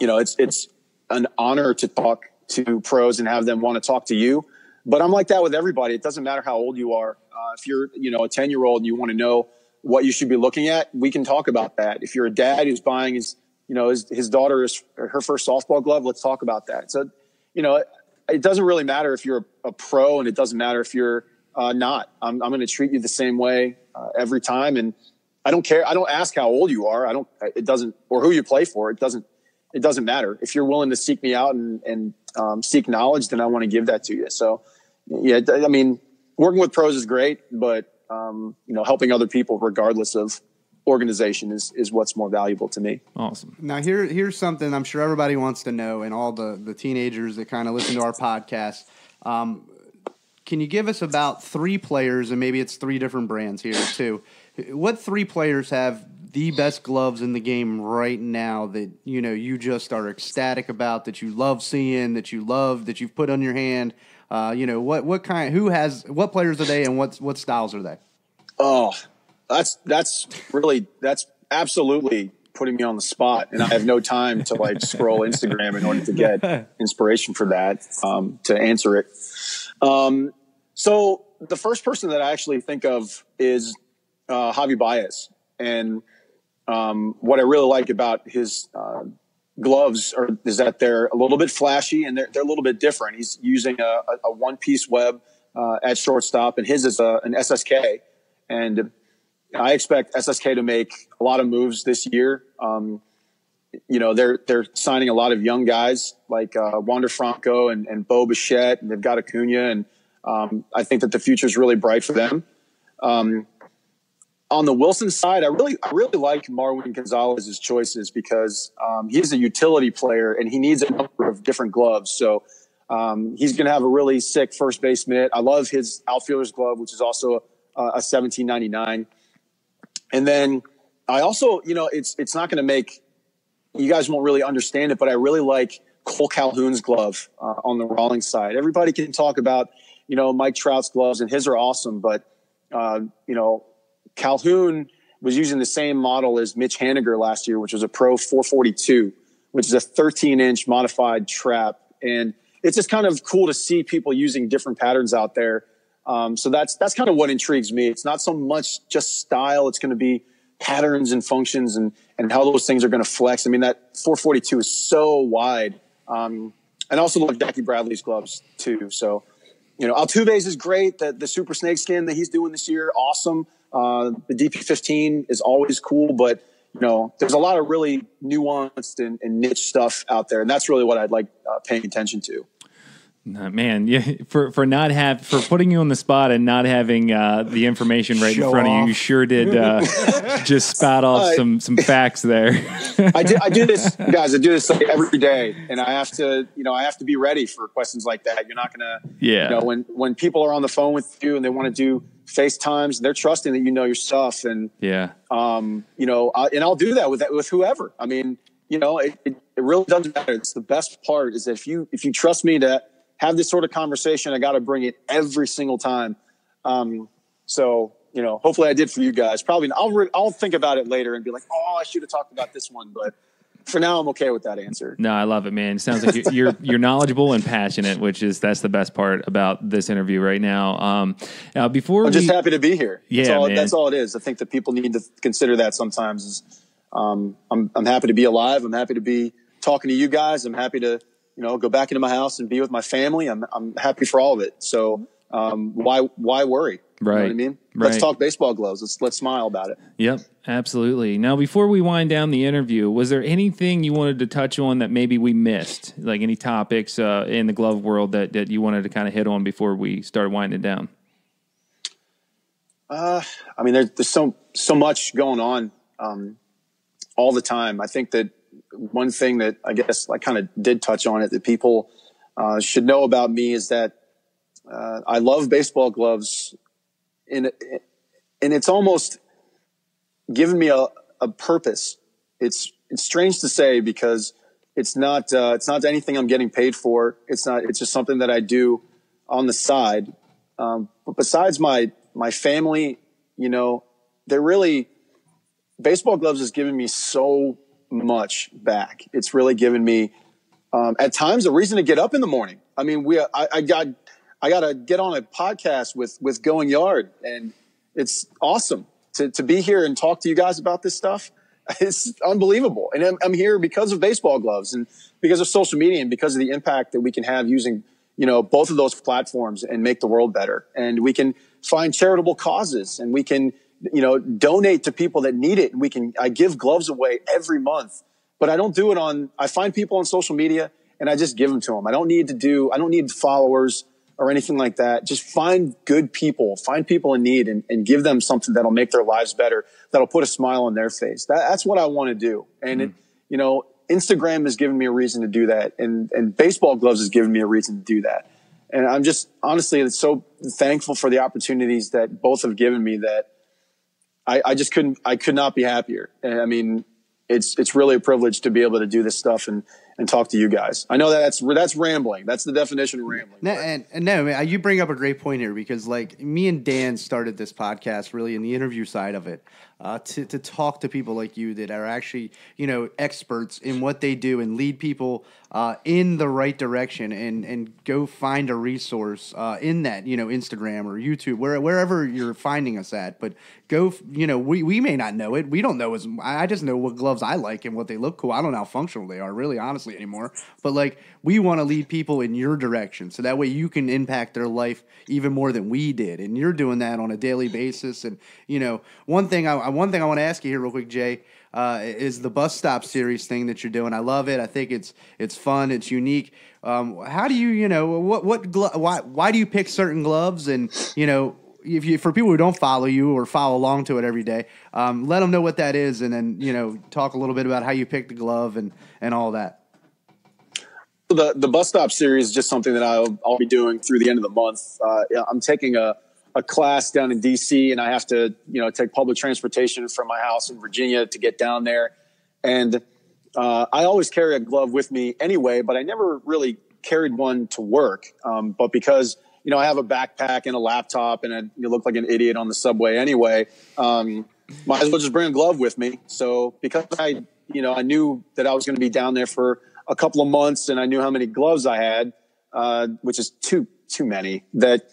it's an honor to talk to pros and have them want to talk to you. But I'm like that with everybody. It doesn't matter how old you are. If you're a 10-year-old and you want to know what you should be looking at, we can talk about that. If you're a dad who's buying his daughter her first softball glove, let's talk about that. So, it doesn't really matter if you're a pro, and it doesn't matter if you're not. I'm going to treat you the same way every time. And I don't care. I don't ask how old you are. Or who you play for. It doesn't matter. If you're willing to seek me out and seek knowledge, then I want to give that to you. So yeah, I mean, working with pros is great, but helping other people regardless of organization is what's more valuable to me. Awesome. Now here's something I'm sure everybody wants to know, and all the teenagers that kind of listen to our podcast. Can you give us about 3 players, and maybe it's 3 different brands here too? What 3 players have the best gloves in the game right now that you just are ecstatic about, that you love seeing, that you've put on your hand? What players are they, and what styles are they? Oh, that's absolutely putting me on the spot, and I have no time to scroll Instagram in order to get inspiration for that, to answer it. So the first person that I actually think of is Javi Baez. And what I really like about his gloves is that they're a little bit flashy, and they're a little bit different. He's using a one-piece Webb at shortstop, and his is an SSK. And I expect SSK to make a lot of moves this year. They're signing a lot of young guys like Wander Franco and Bo Bichette, and they've got Acuna, and I think that the future is really bright for them. On the Wilson side, I really like Marwin Gonzalez's choices because he's a utility player and he needs a number of different gloves. So he's going to have a really sick first base mitt. I love his outfielder's glove, which is also a $17.99. And then I also, it's not going to make you guys won't really understand it, but I really like Cole Calhoun's glove on the Rawlings side. Everybody can talk about Mike Trout's gloves, and his are awesome, but Calhoun was using the same model as Mitch Haniger last year, which was a Pro 442, which is a 13-inch modified trap. And it's just kind of cool to see people using different patterns out there. So that's kind of what intrigues me. It's not so much just style. It's going to be patterns and functions and how those things are going to flex. I mean, that 442 is so wide. And I also love Jackie Bradley's gloves too. So, Altuve's is great. The Super Snakeskin that he's doing this year, awesome. The DP15 is always cool, but there's a lot of really nuanced and niche stuff out there, and that's really what I'd like paying attention to. Man, yeah, for putting you on the spot and not having the information right in front of you, you sure did just spout off some facts there. I do this, guys. I do this every day, and I have to be ready for questions like that. You're not gonna, when people are on the phone with you and they want to do FaceTimes, they're trusting that you know your stuff, and and I'll do that with whoever. I mean, it really doesn't matter. It's the best part is that if you trust me to have this sort of conversation, I got to bring it every single time. So, hopefully I did for you guys. Probably I'll think about it later and be like, oh, I should have talked about this one. But for now, I'm okay with that answer. No, I love it, man. It sounds like you're knowledgeable and passionate, that's the best part about this interview right now. I'm just happy to be here. Yeah, that's all it is. I think that people need to consider that sometimes. Is I'm happy to be alive. I'm happy to be talking to you guys. I'm happy to go back into my house and be with my family. I'm happy for all of it. So why worry? Right. You know what I mean? Right. Let's talk baseball gloves. Let's smile about it. Yep, absolutely. Now, before we wind down the interview, was there anything you wanted to touch on that maybe we missed? Like any topics in the glove world that you wanted to kind of hit on before we started winding down? There's so much going on all the time. I think that one thing that I guess I kind of did touch on it that people should know about me is that I love baseball gloves. And it's almost given me a purpose. It's strange to say because it's not anything I'm getting paid for. It's just something that I do on the side. But besides my family, baseball gloves has given me so much back. It's really given me, at times, a reason to get up in the morning. I mean, I got to get on a podcast with Going Yard, and it's awesome to be here and talk to you guys about this stuff. It's unbelievable. And I'm here because of baseball gloves and because of social media and because of the impact that we can have using, both of those platforms and make the world better. And we can find charitable causes and we can, donate to people that need it. And I give gloves away every month, but I don't do it I find people on social media and I just give them to them. I don't need followers or anything like that. Just find good people, find people in need and give them something that'll make their lives better, that'll put a smile on their face. That's what I want to do. And Instagram has given me a reason to do that. And baseball gloves has given me a reason to do that. And I'm just honestly so thankful for the opportunities that both have given me that I could not be happier. And I mean, it's really a privilege to be able to do this stuff and talk to you guys. I know that's rambling. That's the definition of rambling. No, man, you bring up a great point here because like me and Dan started this podcast really in the interview side of it to talk to people like you that are actually, experts in what they do and lead people in the right direction and go find a resource in that, Instagram or YouTube, wherever you're finding us at. But go, we may not know it. We don't know I just know what gloves I like and what they look cool. I don't know how functional they are really, honestly, anymore. But like, we want to lead people in your direction so that way you can impact their life even more than we did. And you're doing that on a daily basis. And, one thing I want to ask you here real quick, Jay, is the bus stop series thing that you're doing. I love it. I think it's fun. It's unique. How do you, why do you pick certain gloves? And, for people who don't follow you or follow along to it every day, let them know what that is. And then, talk a little bit about how you pick the glove and all that. The bus stop series is just something that I'll be doing through the end of the month. I'm taking a class down in DC and I have to, take public transportation from my house in Virginia to get down there. And I always carry a glove with me anyway, but I never really carried one to work. But because, I have a backpack and a laptop and you look like an idiot on the subway anyway, might as well just bring a glove with me. So because I knew that I was going to be down there for a couple of months and I knew how many gloves I had, which is too many, that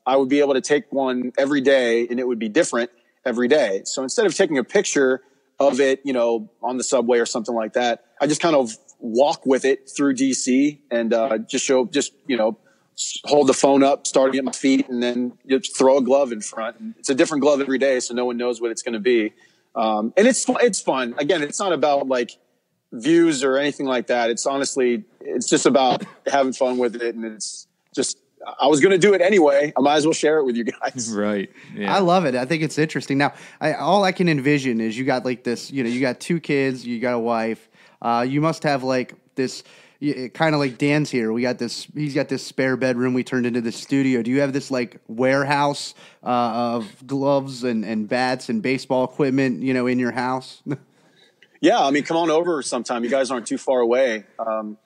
I would be able to take one every day and it would be different every day. So instead of taking a picture of it, on the subway or something like that, I just kind of walk with it through DC and hold the phone up, starting at my feet, and then just throw a glove in front. And it's a different glove every day, so no one knows what it's going to be. And it's fun. Again, it's not about like views or anything like that. It's just about having fun with it. And it's just, I was going to do it anyway. I might as well share it with you guys. Right. Yeah. I love it. I think it's interesting. Now, all I can envision is you got like this, you got 2 kids, you got a wife. You must have like this, kind of like Dan's here. He's got this spare bedroom we turned into the studio. Do you have this like warehouse of gloves and bats and baseball equipment, in your house? Yeah, I mean, come on over sometime. You guys aren't too far away, and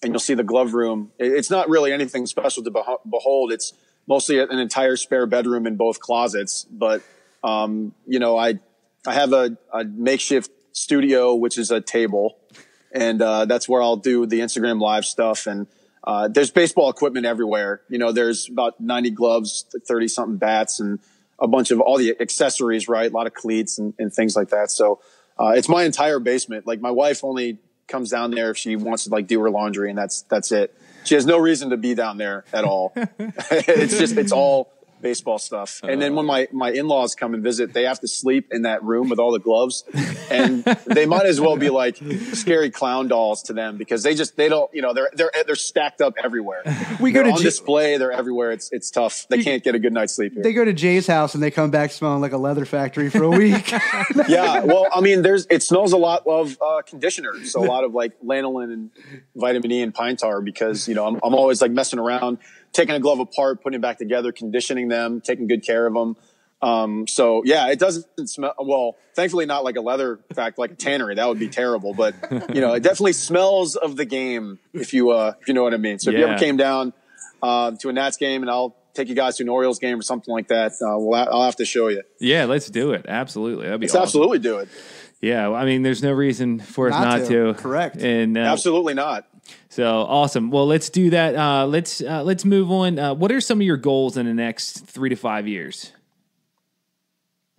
you'll see the glove room. It's not really anything special to behold. It's mostly an entire spare bedroom in both closets. But I have a makeshift studio, which is a table, and that's where I'll do the Instagram Live stuff. And there's baseball equipment everywhere. There's about 90 gloves, 30 something bats, and a bunch of all the accessories, right? A lot of cleats and things like that. So it's my entire basement. Like, my wife only comes down there if she wants to do her laundry, and that's it. She has no reason to be down there at all. It's all baseball stuff. And then when my in-laws come and visit, they have to sleep in that room with all the gloves, and they might as well be like scary clown dolls to them, because they don't, they're stacked up everywhere. They're on display. They're everywhere. It's tough. They can't get a good night's sleep here. They go to Jay's house and they come back smelling like a leather factory for a week. Yeah. Well, I mean, it smells a lot of conditioner. So a lot of lanolin and vitamin E and pine tar, because, I'm always messing around, taking a glove apart, putting it back together, conditioning them, taking good care of them. So yeah, it doesn't smell, well, thankfully not like a leather factory, like a tannery. That would be terrible. But, it definitely smells of the game, if you know what I mean. So if you ever came down to a Nats game, and I'll take you guys to an Orioles game or something like that, I'll have to show you. Yeah, let's do it. Absolutely. That'd be Let's awesome. absolutely do it. Yeah, I mean, there's no reason for us not to. Correct. And absolutely not. So awesome. Well, let's do that. Let's move on. What are some of your goals in the next 3 to 5 years?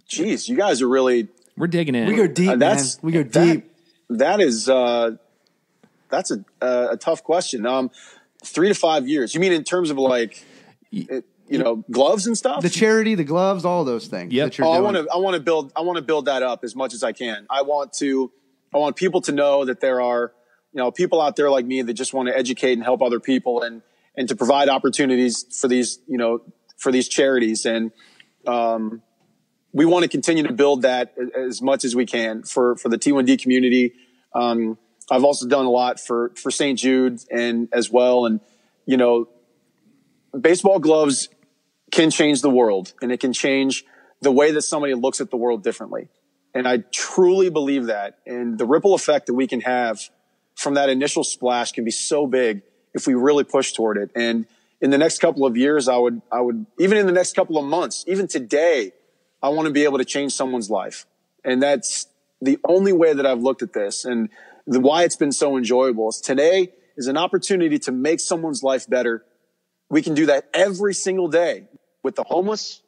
Jeez, you guys are we're digging in. We go deep, man. We go deep. That's a tough question. 3 to 5 years. You mean in terms of gloves and stuff? The charity, the gloves, all those things. Yep. I want to build that up as much as I can. I want people to know that there are, people out there like me that just want to educate and help other people, and to provide opportunities for these, for these charities. And, we want to continue to build that as much as we can for the T1D community. I've also done a lot for St. Jude and as well. And, baseball gloves can change the world, and it can change the way that somebody looks at the world differently. And I truly believe that. And the ripple effect that we can have from that initial splash can be so big if we really push toward it. And in the next couple of years, I would, even in the next couple of months, even today, I want to be able to change someone's life. And that's the only way that I've looked at this. And why it's been so enjoyable is today is an opportunity to make someone's life better. We can do that every single day with the homeless,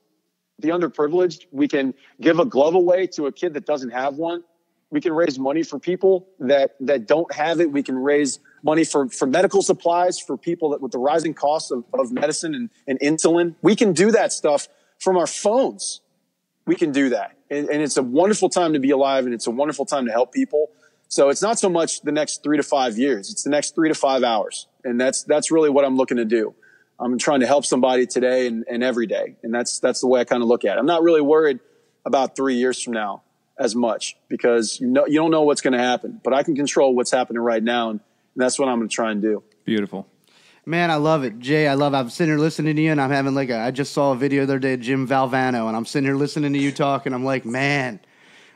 the underprivileged. We can give a glove away to a kid that doesn't have one. We can raise money for people that don't have it. We can raise money for medical supplies for people that with the rising costs of medicine and insulin. We can do that stuff from our phones. We can do that. And it's a wonderful time to be alive, and it's a wonderful time to help people. So it's not so much the next 3 to 5 years. It's the next 3 to 5 hours. And that's really what I'm looking to do. I'm trying to help somebody today and every day. And that's the way I kind of look at it. I'm not really worried about 3 years from now as much, because you don't know what's going to happen, but I can control what's happening right now. And that's what I'm going to try and do. Beautiful. Man, I love it. Jay, I'm sitting here listening to you, and I'm having I just saw a video the other day of Jim Valvano, and I'm sitting here listening to you talk, and I'm like, man,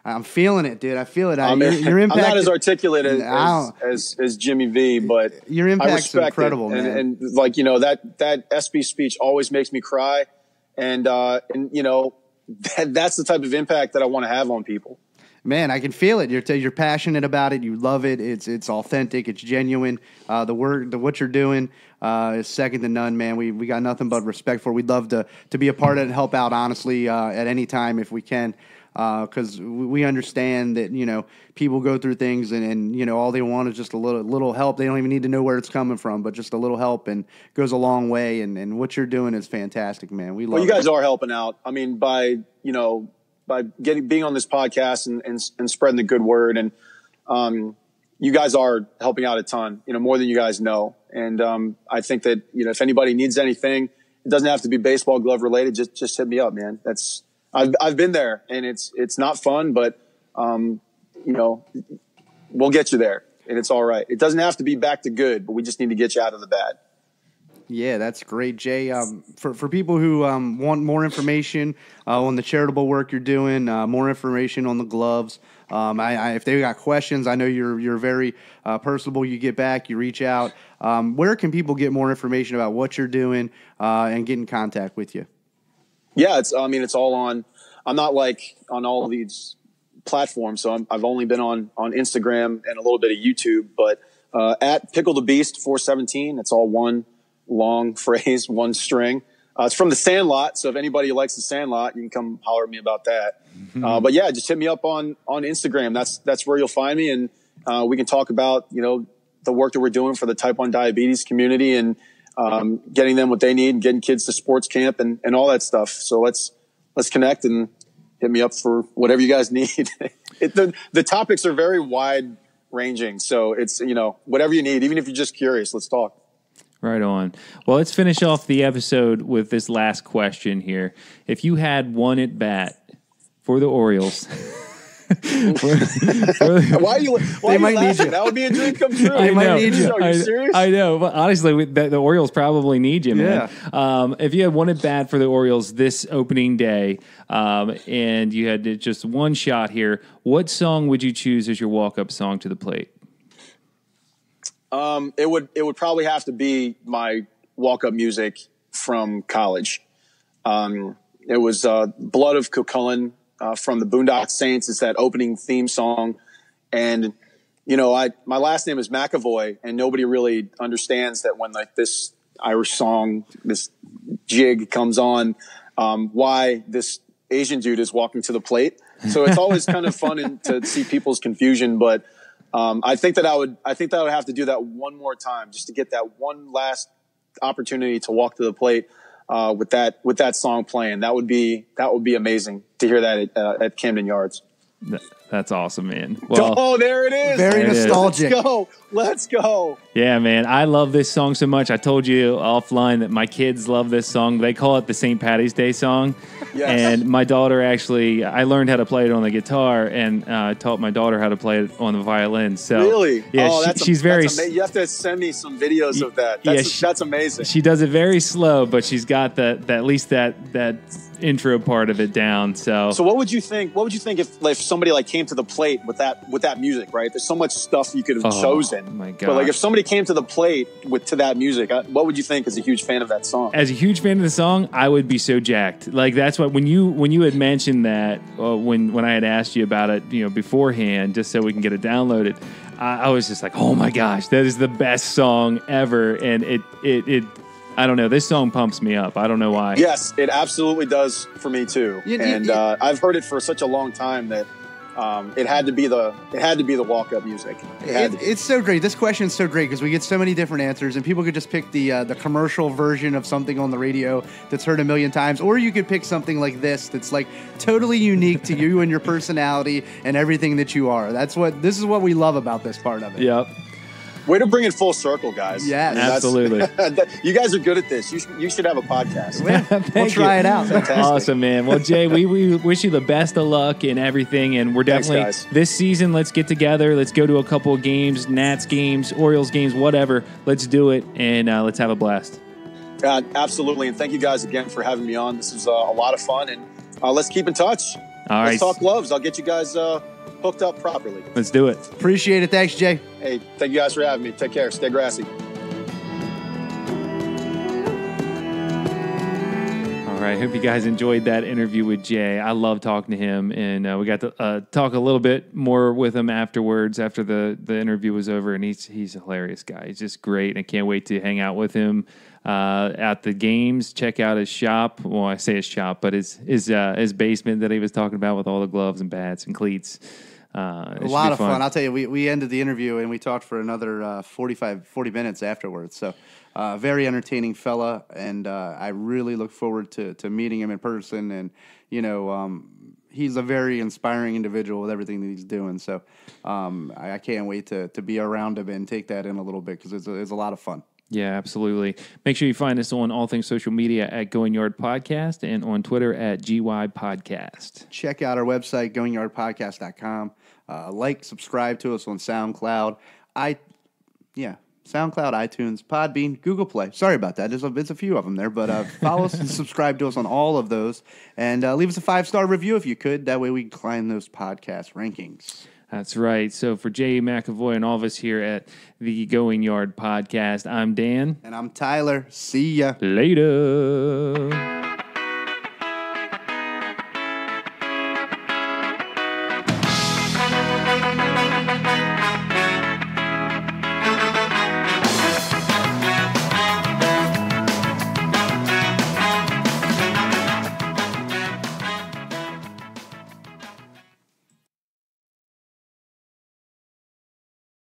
I'm feeling it, dude. I feel it. Your impact, I'm not as articulate as Jimmy V, but your impact's incredible, man. And that SB speech always makes me cry. And that's the type of impact that I want to have on people. Man, I can feel it. You're passionate about it. You love it. It's authentic. It's genuine. What you're doing is second to none, man. We got nothing but respect for it. We'd love to be a part of it and help out, honestly, at any time if we can, because we understand that people go through things and all they want is just a little help. They don't even need to know where it's coming from, but just a little help and goes a long way. And what you're doing is fantastic, man. We love. Well, you guys are helping out. I mean, by being on this podcast and spreading the good word. And, you guys are helping out a ton, more than you guys know. And, I think that, if anybody needs anything, it doesn't have to be baseball glove related. Just hit me up, man. I've been there, and it's not fun, but, we'll get you there, and it's all right. It doesn't have to be back to good, but we just need to get you out of the bad. Yeah, that's great, Jay. For people who want more information on the charitable work you're doing, more information on the gloves, if they got questions, I know you're very personable. You get back, you reach out. Where can people get more information about what you're doing and get in contact with you? Yeah, it's all on. I'm not like on all of these platforms, so I've only been on Instagram and a little bit of YouTube, but at Pickle the Beast 417. It's all one long phrase, one string. It's from the Sandlot, so if anybody likes the Sandlot, you can come holler at me about that. But yeah, just hit me up on Instagram. That's where you'll find me, and we can talk about the work that we're doing for the type 1 diabetes community and getting them what they need, and getting kids to sports camp and all that stuff. So let's connect and hit me up for whatever you guys need. The topics are very wide ranging, so it's whatever you need. Even if you're just curious, let's talk. Right on. Well, let's finish off the episode with this last question here. If you had one at bat for the Orioles, why are you laughing? That would be a dream come true. They might need you. Are you serious? I know, but honestly, the Orioles probably need you, man. Yeah. If you had one at bat for the Orioles this opening day, and you had just one shot here, what song would you choose as your walk-up song to the plate? It would probably have to be my walk-up music from college. It was Blood of Cucullin from the Boondock Saints. It's that opening theme song. And, my last name is McEvoy, and nobody really understands that when this Irish song, this jig comes on, why this Asian dude is walking to the plate. So it's always kind of fun to see people's confusion, but I think that I would have to do that one more time just to get that one last opportunity to walk to the plate with that song playing. That would be amazing to hear that at Camden Yards. That's awesome, man. Well, there it is. Very nostalgic. Let's go. Yeah, man. I love this song so much. I told you offline that my kids love this song. They call it the St. Patty's Day song. Yes. And my daughter I learned how to play it on the guitar, and taught my daughter how to play it on the violin. So really? Yeah, she's very. You have to send me some videos of that. That's amazing. She does it very slow, but she's got at least that intro part of it down. So what would you think? What would you think if somebody came to the plate with that music? Right? There's so much stuff you could have chosen. My God. But if somebody came to the plate to that music, what would you think as a huge fan of that song? As a huge fan of the song, I would be so jacked. That's what when you had mentioned that when I had asked you about it, beforehand, just so we can get it downloaded, I was just like, oh my gosh, that is the best song ever, and it. I don't know. This song pumps me up. I don't know why. Yes, it absolutely does for me too. I've heard it for such a long time that it had to be the walk-up music. It's so great. This question is so great because we get so many different answers, and people could just pick the commercial version of something on the radio that's heard a million times, or you could pick something like this that's totally unique to you and your personality and everything that you are. This is what we love about this part of it. Yep. Way to bring it full circle, guys. Yes. Absolutely. You guys are good at this. You should have a podcast. We'll try it out. Fantastic. Awesome, man. Well, Jay, we wish you the best of luck in everything, and we're definitely Thanks, guys. This season. Let's get together. Let's go to a couple of games, Nats games, Orioles games, whatever. Let's do it, and let's have a blast. Absolutely, and thank you guys again for having me on. This is a lot of fun, and let's keep in touch. All right. Let's talk gloves. I'll get you guys hooked up properly. Let's do it. Appreciate it. Thanks, Jay. Hey, thank you guys for having me. Take care. Stay grassy. All right. Hope you guys enjoyed that interview with Jay. I love talking to him, and we got to talk a little bit more with him afterwards after the interview was over, and he's a hilarious guy. He's just great. I can't wait to hang out with him at the games. Check out his shop. Well, I say his shop, but his basement that he was talking about with all the gloves and bats and cleats. A lot of fun. I'll tell you, we ended the interview and we talked for another 40 minutes afterwards. So very entertaining fella, and I really look forward to meeting him in person. And, he's a very inspiring individual with everything that he's doing. So I can't wait to be around him and take that in a little bit because it's a lot of fun. Yeah, absolutely. Make sure you find us on all things social media at Going Yard Podcast and on Twitter at GY Podcast. Check out our website, goingyardpodcast.com. Subscribe to us on SoundCloud. SoundCloud, iTunes, Podbean, Google Play. Sorry about that. It's a few of them there, but follow us and subscribe to us on all of those. And leave us a 5-star review if you could. That way we can climb those podcast rankings. That's right. So for Jay McEvoy and all of us here at the Going Yard Podcast, I'm Dan. And I'm Tyler. See ya. Later.